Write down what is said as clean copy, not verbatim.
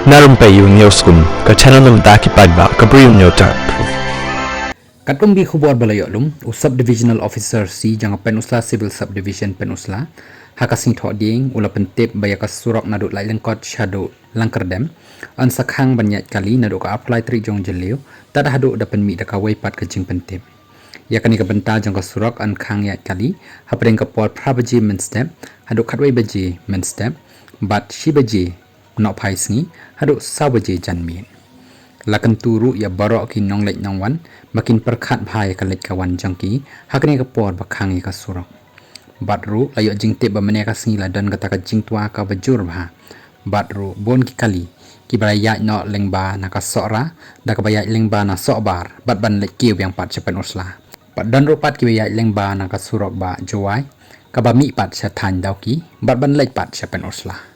Na Rympei U Hynñiewtrep ke channel nabynta ki paidbah ke Bri U Hynñiewtrep. Katong bi khubor balayolum u subdivisional officer si jang penusla civil subdivision penusla hakasing tho ding ula pentip bayakas surok Naduh Laitlyngkot shadu Lyngkyrdem an sakhang banyat kali Naduh ka apply tri jong jeliu tada hadu dapen mi da kawai pat ke jing pentip yakani ka benta jang ka surok an khang yat kali hapring ka pol prabaji men step hadu khatwai baji men step bat shi baji no phai sngi hadu sabaji janmin lakan turu ya baroh ki nong lek nong wan makin perkhat bhai ka lek kawan jangki hakni ka por bakhangi ka surok batru layo jing te ba mane ka sngi la dan kata ka jing tua ka bajur bha batru bon ki kali ki baraya no lengba na ka sora da ka baya lengba na sobar bat ban lek kiu yang pat chepen usla pat dan ru pat ki baya lengba na ka surok ba jowai ka ba mi pat cha than dau ki bat ban lek pat chepen usla